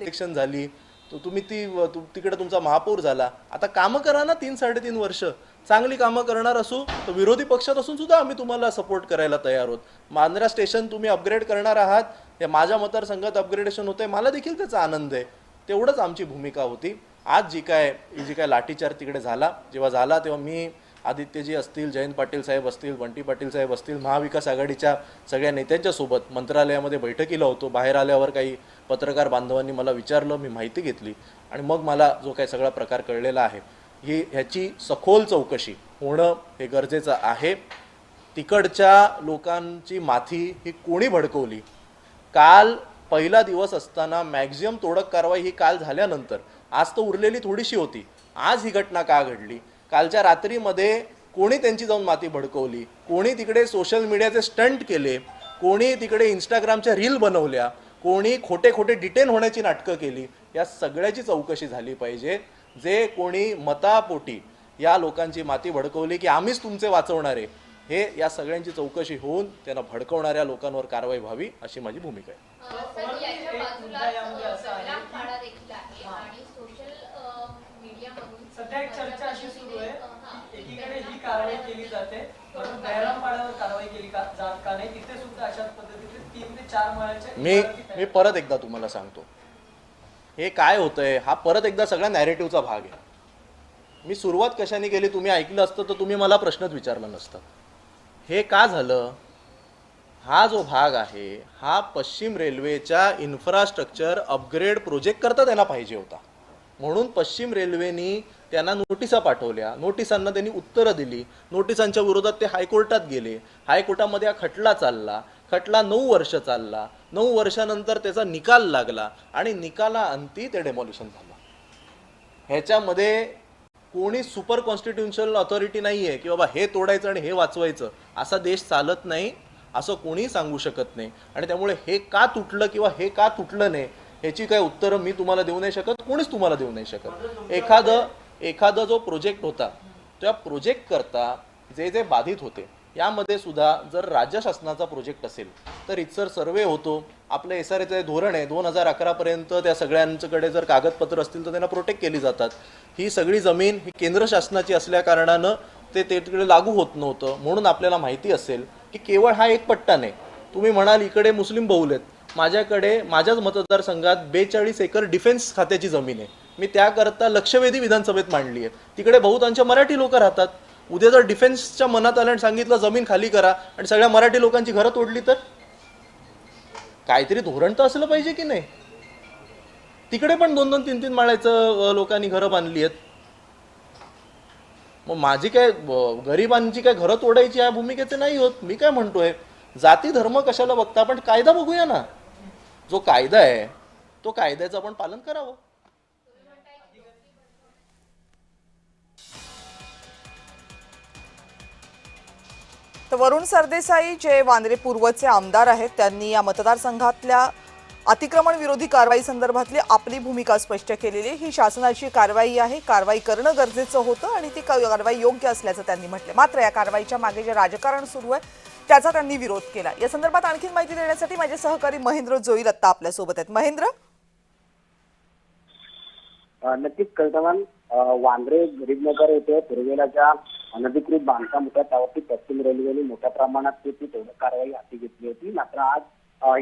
Election झाली तो तुम्ही तिकडे तुमचा महापौर झाला. आता कामं करा ना 3-3.5 वर्ष. चांगली कामं करणार असू तर विरोधी पक्षात असून सुद्धा आम्ही तुम्हाला सपोर्ट करायला तयार आहोत. मांजरा स्टेशन तुम्ही अपग्रेड करणार आहात, हे माझ्या मतदारसंघात अपग्रेडेशन होतंय, मला देखील त्याचा आनंद आहे. तेवढंच आमची भूमिका होती. आज जी काय लाठीचार तिकडे झाला, जेव्हा झाला तेव्हा मी, आदित्यजी असतील, जयंत पाटील साहेब असतील, बंटी पाटील साहेब असतील, महाविकास आघाडीच्या सगळ्या नेत्यांच्या सोबत मंत्रालयामध्ये बैठकीला होतो. बाहेर आल्यावर काही पत्रकार बांधवांनी मला विचारलं, मी माहिती घेतली आणि मग मला जो काही सगळा प्रकार कळलेला आहे ह्याची सखोल चौकशी होणं हे गरजेचं आहे. तिकडच्या लोकांची माथी ही कोणी भडकवली? काल पहिला दिवस असताना मॅक्झिमम तोडक कारवाई ही काल झाल्यानंतर आज तर उरलेली थोडीशी होती. आज ही घटना का घडली? कालच्या रात्रीमध्ये कोणी त्यांची जाऊन माती भडकवली? कोणी तिकडे सोशल मीडियाचे स्टंट केले? कोणी तिकडे इंस्टाग्रामच्या रील बनवल्या? कोणी खोटे खोटे डिटेन होण्याची नाटकं केली? या सगळ्याची चौकशी झाली पाहिजे. जे कोणी मतापोटी या लोकांची माती भडकवली की आम्हीच तुमचे वाचवणारे, हे या सगळ्यांची चौकशी होऊन त्यांना भडकवणाऱ्या लोकांवर कारवाई व्हावी अशी माझी भूमिका आहे. सध्या एक चर्चा अशी सुरू आहे एकीकडे ही कारवाई केली जाते परंतु बहिरामपाड्यावर कारवाई केली जात का नाही, तिथे सुद्धा अशाच पद्धतीने 3 ते 4 मळ्याचे मी परत एकदा तुम्हाला सांगतो, हे काय होतंय हा परत एकदा सगळ्या नॅरेटिव्हचा भाग आहे. मी सुरुवात कशाने केली तुम्ही ऐकलं असतं तर तुम्ही मला प्रश्नच विचारला नसता. हे का झालं? हा जो भाग आहे हा पश्चिम रेल्वेच्या इन्फ्रास्ट्रक्चर अपग्रेड प्रोजेक्ट करता त्यांना पाहिजे होता. म्हणून पश्चिम रेल्वेनी त्यांना नोटिसा पाठवल्या, नोटिसांना त्यांनी उत्तरं दिली, नोटिसांच्या विरोधात ते हायकोर्टात गेले, हायकोर्टामध्ये हा खटला चालला, खटला 9 वर्ष चालला, 9 वर्षानंतर त्याचा निकाल लागला आणि निकालाअंती ते डेमॉलिशन झालं. ह्याच्यामध्ये कोणी सुपर कॉन्स्टिट्युशनल अथॉरिटी नाही आहे की बाबा हे तोडायचं आणि हे वाचवायचं. असा देश चालत नाही, असं कोणी सांगू शकत नाही. आणि त्यामुळे हे का तुटलं किंवा हे का तुटलं नाही ह्याची काही उत्तरं मी तुम्हाला देऊ नाही शकत, कोणीच तुम्हाला देऊ नाही शकत. एखादा जो प्रोजेक्ट होता त्या प्रोजेक्ट करता जे जे बाधित होते यामध्ये सुद्धा जर राज्य शासनाचा प्रोजेक्ट असेल तर इथसर सर्वे होतो. आपलं SRAचं धोरण आहे 2011 पर्यंत त्या सगळ्यांकडे जर कागदपत्र असतील तर त्यांना प्रोटेक्ट केली जातात. ही सगळी जमीन ही केंद्र शासनाची असल्या कारणानं ते तिकडे लागू होत नव्हतं. म्हणून आपल्याला माहिती असेल की केवळ हा एक पट्टा नाही. तुम्ही म्हणाल इकडे मुस्लिम बहुल आहेत, माझ्याकडे माझ्याच मतदारसंघात 42 एकर डिफेन्स खात्याची जमीन आहे. मी त्याकरता लक्षवेधी विधानसभेत मांडली आहे. तिकडे बहुतांश मराठी लोक राहतात. उद्या जर डिफेन्सच्या मनात आलं आणि सांगितलं जमीन खाली करा आणि सगळ्या मराठी लोकांची घरं तोडली तर काहीतरी धोरण तर असलं पाहिजे की नाही? तिकडे पण 2-2, 3-3 माळ्याचं लोकांनी घरं बांधली आहेत. मग माझी काय गरिबांची काय घरं तोडायची या भूमिकेचे नाही होत. मी काय म्हणतोय, जाती धर्म कशाला बघता, आपण कायदा बघूया ना. जो कायदा आहे तो कायद्याचं आपण पालन करावं. तर वरुण सरदेसाई जे वांद्रे पूर्वचे आमदार आहेत त्यांनी या मतदारसंघातल्या अतिक्रमण विरोधी कारवाई संदर्भातली आपली भूमिका स्पष्ट केलेली. ही शासनाची कारवाई आहे, कारवाई करणं गरजेचं होतं आणि ती कारवाई योग्य असल्याचं त्यांनी म्हटलं. मात्र या कारवाईच्या मागे जे राजकारण सुरू आहे त्याचा त्यांनी विरोध केला. या संदर्भात आणखी माहिती देण्यासाठी माझे सहकारी महेंद्र जोईल आत्ता आपल्या सोबत आहेत. महेंद्र, नक्कीच कळतवान वांद्रे गरीबनगर येथे पूर्वेला ज्या अनधिकृत बांधकाम होत्या त्यावरती पश्चिम रेल्वेने मोठ्या प्रमाणात ती तोडक कारवाई हाती घेतली होती. मात्र आज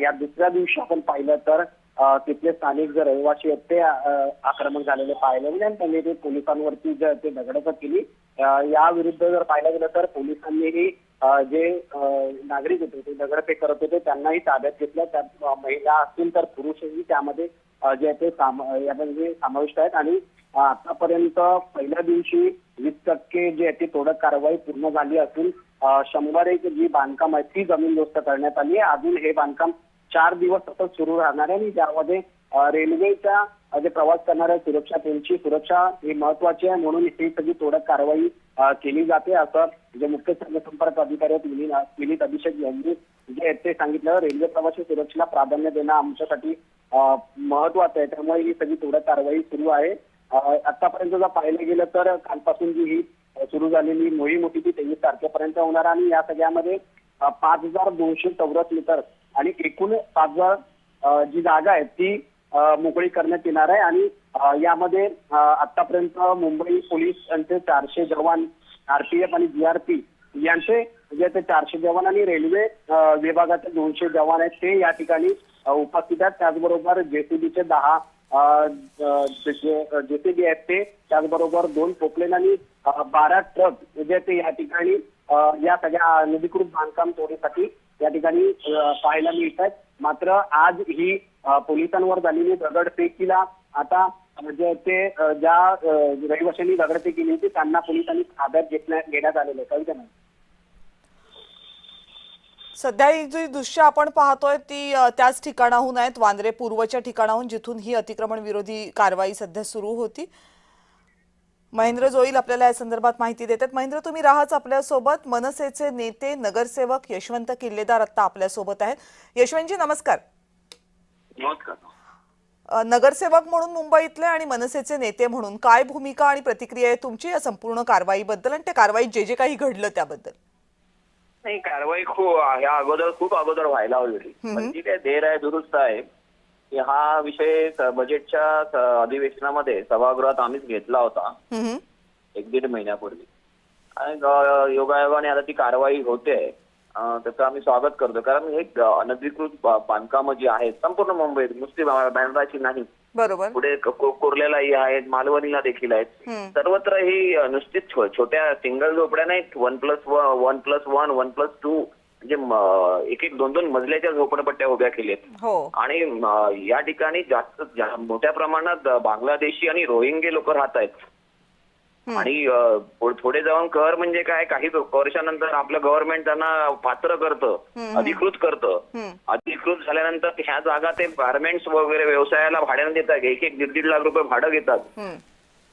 या दुसऱ्या दिवशी आपण पाहिलं तर तिथले स्थानिक जे रहिवासी आहेत ते आक्रमक झालेले पाहिले आणि त्यांनी ते पोलिसांवरती ते दगडफेक केली. या विरुद्ध जर पाहिलं गेलं तर पोलिसांनीही जे नागरिक होते ते दगडफेक करत होते त्यांनाही ताब्यात घेतलं. त्यात महिला असतील तर पुरुषही त्यामध्ये जे ते यामध्ये समाविष्ट आहेत. आणि आतापर्यंत पहिल्या दिवशी 20% जे ती तोडक कारवाई पूर्ण झाली असून 100 जी बांधकाम आहे ती जमीनदोस्त करण्यात आली आहे. अजून हे बांधकाम 4 दिवस सतत सुरू राहणार आहे आणि त्यामध्ये रेल्वेच्या जे प्रवास करणाऱ्या सुरक्षा त्यांची सुरक्षा ही महत्वाची आहे. म्हणून ही सगळी तोडक कारवाई केली जाते असं जे मुख्य जनसंपर्क अधिकारी आहेत विनीत अभिषेक यांनी जे ते सांगितलं. रेल्वे प्रवासी सुरक्षेला प्राधान्य देणं आमच्यासाठी महत्वाचं आहे, त्यामुळे ही सगळी तोडक कारवाई सुरू आहे. आतापर्यंत जर पाहिलं गेलं तर कालपासून जी ही सुरू झालेली मोहीम होती ती 23 तारखेपर्यंत होणार आणि या सगळ्यामध्ये 5200 चौरस मीटर आणि एकूण 5000 जी जागा आहे ती मोकळी करण्यात येणार आहे आणि यामध्ये आतापर्यंत मुंबई पोलीस यांचे 400 जवान, आरपीएफ आणि जीआरपी यांचे जे ते 400 जवान आणि रेल्वे विभागाचे 200 जवान आहेत ते या ठिकाणी उपस्थित आहेत. त्याचबरोबर जेसीबीचे 10 जेसीबी आहेत ते, त्याचबरोबर 2 पोकलेन आणि 12 ट्रक जे ते या ठिकाणी या सगळ्या अनधिकृत बांधकाम तोडीसाठी या ठिकाणी पाहायला मिळत आहेत. मात्र आज ही पोलिसांवर झालेली दगडफेकीला आता म्हणजे ते ज्या रहिवाशांनी दगडफेक केली होती त्यांना पोलिसांनी ताब्यात घेण्यात आलेलं आहे. कळतं नाही सध्या ही जी दृश्य आपण पाहतोय ती त्याच ठिकाणाहून आहेत, वांद्रे पूर्वच्या ठिकाणाहून, जिथून ही अतिक्रमण विरोधी कारवाई सध्या सुरू होती. महेंद्र जोईल आपल्याला या संदर्भात माहिती देतात. महेंद्र, तुम्ही राहाच आपल्यासोबत. मनसेचे नेते नगरसेवक यशवंत किल्लेदार आता आपल्यासोबत आहेत. यशवंतजी नमस्कार. नमस्कार. नगरसेवक म्हणून मुंबईतले आणि मनसेचे नेते म्हणून काय भूमिका आणि प्रतिक्रिया आहे तुमची या संपूर्ण कारवाईबद्दल आणि त्या कारवाईत जे जे काही घडलं त्याबद्दल? नाही, कारवाई खूप अगोदर व्हायला हवी होती, पण जी काय देर आहे दुरुस्त आहे. की हा विषय बजेटच्या अधिवेशनामध्ये सभागृहात आम्हीच घेतला होता 1-1.5 महिन्यापूर्वी आणि योगायोगाने आता ती कारवाई होते. त्याचं आम्ही स्वागत करतो, कारण हे अनधिकृत बांधकामं जी आहेत संपूर्ण मुंबईत, नुसती बँड्राची नाही, बरोबर, पुढे कुर्ल्यालाही आहेत, मालवणीला देखील आहेत, सर्वत्र ही नुसतीच छोट्या सिंगल झोपड्या नाहीत, 1+1, 1+2 म्हणजे 1-2 मजल्याच्या झोपडपट्ट्या उभ्या केल्यात. आणि या ठिकाणी जास्त मोठ्या प्रमाणात बांगलादेशी आणि रोहिंगे लोक राहत आहेत. आणि पुढे जाऊन कर म्हणजे काय, काही वर्षानंतर आपलं गव्हर्नमेंट त्यांना पात्र करतं, अधिकृत करतं. अधिकृत झाल्यानंतर ह्या जागा ते गार्मेंट्स वगैरे व्यवसायाला भाड्याने देतात, 1-1-1.5 लाख रुपये भाडं घेतात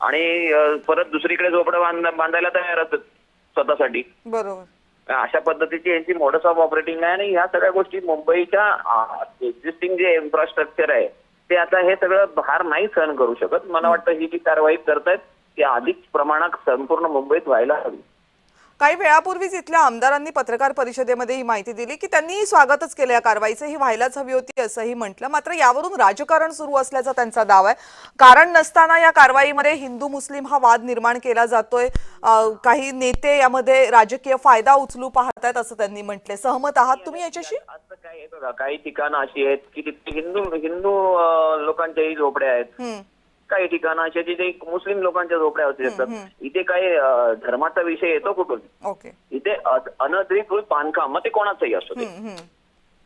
आणि परत दुसरीकडे झोपडं बांधायला तयार असतात स्वतःसाठी. बरोबर, अशा पद्धतीची यांची मॉडस ऑफ ऑपरेटिंग आहे. आणि ह्या सगळ्या गोष्टी मुंबईच्या एक्झिस्टिंग जे इन्फ्रास्ट्रक्चर आहे ते आता हे सगळं भार नाही सहन करू शकत. मला वाटतं ही जी कारवाई करतायत ती अधिक प्रमाणात संपूर्ण मुंबईत व्हायला हवी. काही वेळापूर्वीच इथल्या आमदारांनी पत्रकार परिषदेमध्ये ही माहिती दिली की त्यांनी स्वागतच केलं या कारवाईचं, ही व्हायलाच हवी होती असंही म्हटलं. मात्र यावरून राजकारण सुरू असल्याचा त्यांचा दावा आहे. कारण नसताना या कारवाईमध्ये हिंदू मुस्लिम हा वाद निर्माण केला जातोय, काही नेते यामध्ये राजकीय फायदा उचलू पाहतायत असं त्यांनी म्हटले. सहमत आहात तुम्ही याच्याशी? असं काय आहे बघा, काही ठिकाणं अशी आहेत की तिथे हिंदू लोकांच्याही झोपड्या आहेत, काही ठिकाणं अशा जिथे मुस्लिम लोकांच्या झोपड्या असू शकतात. इथे काही धर्माचा विषय येतो कुठून? इथे अनधिकृत बांधकाम मग ते कोणाचंही असू दे,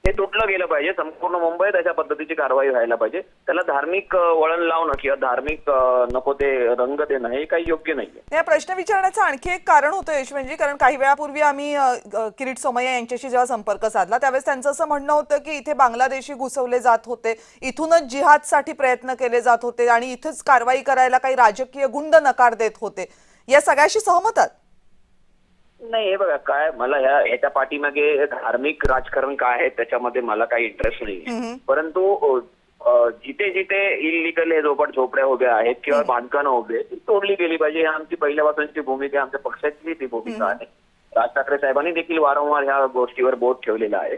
हे तुटलं गेलं पाहिजे. संपूर्ण मुंबईत अशा पद्धतीची कारवाई व्हायला पाहिजे. त्याला धार्मिक वळण लावणं किंवा धार्मिक नको ते रंग देणं हे काही योग्य नाहीये. या प्रश्न विचारण्याचं आणखी एक कारण होतं यशवंतजी, कारण काही वेळापूर्वी आम्ही किरीट सोमय्या यांच्याशी जेव्हा संपर्क साधला त्यावेळेस त्यांचं असं म्हणणं होतं की इथे बांगलादेशी घुसवले जात होते, इथूनच जिहादसाठी प्रयत्न केले जात होते आणि इथेच कारवाई करायला काही राजकीय गुंड नकार देत होते. या सगळ्याशी सहमत आहात? नाही, हे बघा, काय मला ह्याच्या पाठीमागे धार्मिक राजकारण काय आहे त्याच्यामध्ये मला काही इंटरेस्ट नाही. परंतु जिथे जिथे इलिगल हे झोपड्या उभ्या आहेत किंवा बांधकामं उभी आहेत ती तोडली गेली पाहिजे. ही आमची पहिल्यापासूनची भूमिका, आमच्या पक्षाची ती भूमिका आहे. राज ठाकरे साहेबांनी देखील वारंवार ह्या गोष्टीवर बोट ठेवलेला आहे.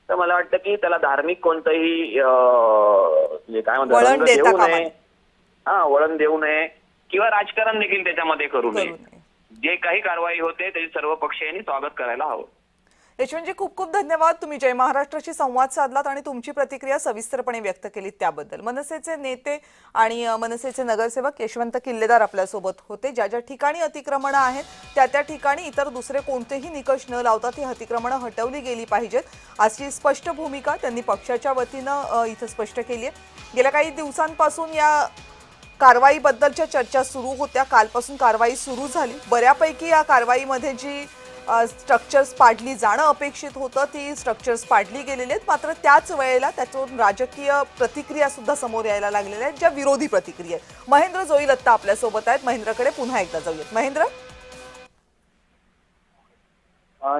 तर मला वाटतं की त्याला धार्मिक कोणतंही काय म्हणतात रंग देऊ नये, वळण देऊ नये किंवा राजकारण देखील त्याच्यामध्ये करू नये. जे काही कारवाई होते त्याचे सर्व पक्षीयांनी स्वागत करायला हवं. यशवंतजी खूप खूप धन्यवाद. तुम्ही जय महाराष्ट्राशी संवाद साधलात आणि तुमची प्रतिक्रिया सविस्तरपणे व्यक्त केलीत त्याबद्दल. मनसेचे नेते आणि मनसेचे नगरसेवक यशवंत किल्लेदार आपल्यासोबत होते. ज्या ज्या ठिकाणी अतिक्रमणं आहेत त्या ठिकाणी इतर दुसरे कोणतेही निकष न लावता ती अतिक्रमणं हटवली गेली पाहिजेत अशी स्पष्ट भूमिका त्यांनी पक्षाच्या वतीनं इथं स्पष्ट केली आहे. गेल्या काही दिवसांपासून या कारवाईबद्दलच्या चर्चा सुरू होत्या. कालपासून कारवाई सुरू झाली. बऱ्यापैकी या कारवाईमध्ये जी स्ट्रक्चर्स पाडली जाणं अपेक्षित होतं ती स्ट्रक्चर्स पाडली गेलेली आहेत. मात्र त्याच वेळेला त्यातून राजकीय प्रतिक्रिया सुद्धा समोर यायला लागलेल्या आहेत, ज्या विरोधी प्रतिक्रिया आहेत. महेंद्र जोईल आत्ता आपल्यासोबत आहेत. महेंद्रकडे पुन्हा एकदा जाऊयात. महेंद्र,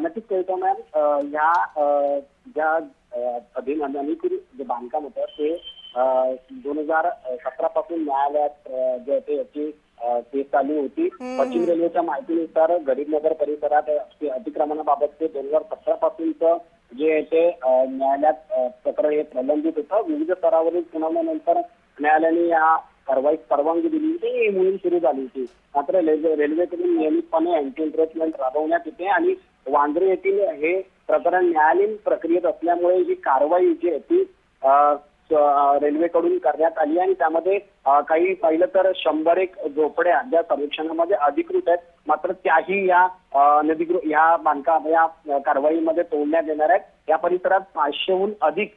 नक्कीच कळतं मॅम, या ज्या अनधिकृत जे बांधकाम होतं ते 2017 पासून न्यायालयात जे होते याची केस चालू होती. पश्चिम रेल्वेच्या माहितीनुसार गरीबनगर परिसरात अतिक्रमणाबाबतचे 2017 पासूनचं जे आहे ते न्यायालयात प्रकरण हे प्रलंबित होतं. विविध स्तरावरील सुनावणीनंतर न्यायालयाने या कारवाईस परवानगी दिली होती. ही मोहीम सुरू झाली होती. मात्र रेल्वेकडून नियमितपणे अँटी एन्क्रोचमेंट राबवण्यात येते आणि वांद्रे येथील हे प्रकरण न्यायालयीन प्रक्रियेत असल्यामुळे ही कारवाई जी आहे ती रेल्वेकडून करण्यात आली आणि त्यामध्ये काही पाहिलं तर 101 झोपड्या ज्या सर्वेक्षणामध्ये अधिकृत आहेत, मात्र त्याही या या बांधकाम या कारवाईमध्ये तोडण्यात येणार आहेत. या परिसरात 500हून अधिक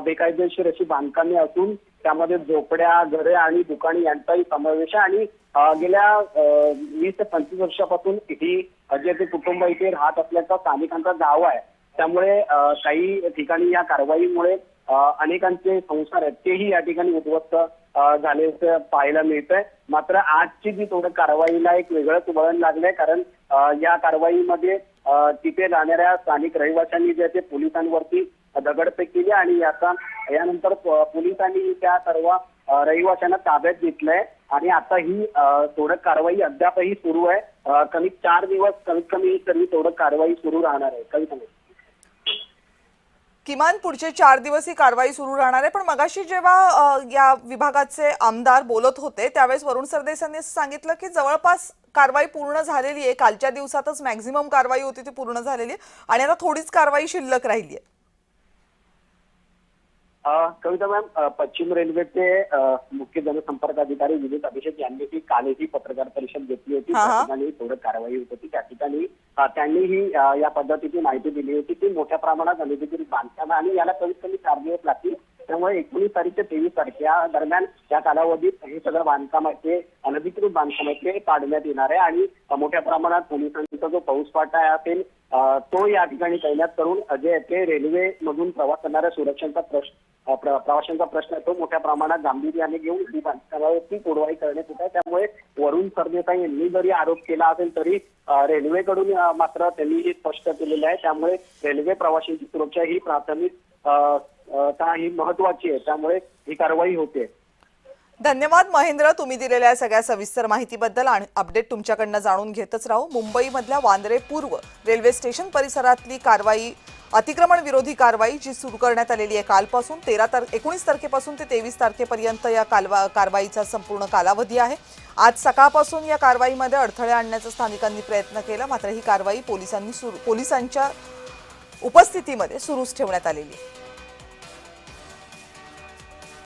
बेकायदेशीर अशी बांधकामे असून त्यामध्ये झोपड्या, घरे आणि दुकाने यांचाही समावेश आहे आणि गेल्या 20 ते 25 वर्षापासून ही जे ते कुटुंब इथे राहत असल्याचा स्थानिकांचा दावा आहे. त्यामुळे काही ठिकाणी या कारवाईमुळे अनेकांचे संसार आहेत तेही या ठिकाणी उद्ध्वस्त झाल्याचं पाहायला मिळतंय. मात्र आजची जी थोडं कारवाईला एक वेगळंच वळण लागलंय, कारण या कारवाईमध्ये तिथे राहणाऱ्या स्थानिक रहिवाशांनी जे ते पोलिसांवरती दगडफेक केली आणि यानंतर पोलिसांनी त्या सर्व रहिवाशांना ताब्यात घेतलंय आणि आता ही थोडं कारवाई अद्यापही सुरू आहे. कमीत 4 दिवस कमीत कमी तरी थोडं कारवाई सुरू राहणार आहे. कधी किमान पुढचे 4 दिवस ही कारवाई सुरू राहणार आहे. पण मगाशी जेव्हा या विभागाचे आमदार बोलत होते त्यावेळेस वरुण सरदेसाईंनी सांगितलं की जवळपास कारवाई पूर्ण झालेली आहे, कालच्या दिवसातच मॅक्झिमम कारवाई होती ती पूर्ण झालेली आहे आणि आता थोडीच कारवाई शिल्लक राहिली आहे. कविता मॅम, पश्चिम रेल्वेचे मुख्य जनसंपर्क अधिकारी विनीत अभिषेक यांनी कालही पत्रकार परिषद घेतली होती. त्या ठिकाणी थोडं कारवाई होत होती. त्या ठिकाणी त्यांनीही या पद्धतीची माहिती दिली होती की मोठ्या प्रमाणात अनधिकृत बांधकाम आणि याला कमीत कमी 4 दिवस लागतील. त्यामुळे 19 तारीख ते 23 तारीख या दरम्यान या कालावधीत हे सगळं बांधकाम आहे ते अनधिकृत बांधकाम आहे ते काढण्यात येणार आहे आणि मोठ्या प्रमाणात पोलिसांचा जो फौजफाटा असेल तो या ठिकाणी तैनात करून जे ते रेल्वे मधून प्रवास करणाऱ्या सुरक्षेचा प्रवाशांचा प्रश्न आहे तो मोठ्या प्रमाणात गांभीर्याने घेऊन ही बांधकामावरती कारवाई करण्यात येत आहे. त्यामुळे वरुण सरदेसाई यांनी जरी आरोप केला असेल तरी रेल्वेकडून मात्र त्यांनी हे स्पष्ट केलेलं आहे. त्यामुळे रेल्वे प्रवाशांची सुरक्षा ही प्राथमिक ही महत्वाची आहे. त्यामुळे ही कारवाई होते. धन्यवाद महेंद्र, तुम्ही दिलेल्या सगळ्या सविस्तर माहितीबद्दल आणि अपडेट तुमच्याकडनं जाणून घेतच राहू. मुंबईमधल्या वांद्रे पूर्व रेल्वे स्टेशन परिसरातली कारवाई, अतिक्रमण विरोधी कारवाई जी सुरू करण्यात आलेली आहे कालपासून 19 तारखेपासून ते 23 तारखेपर्यंत या कारवाईचा संपूर्ण कालावधी आहे. आज सकाळपासून या कारवाईमध्ये अडथळे आणण्याचा स्थानिकांनी प्रयत्न केला, मात्र ही कारवाई पोलिसांच्या उपस्थितीमध्ये सुरूच ठेवण्यात आलेली आहे.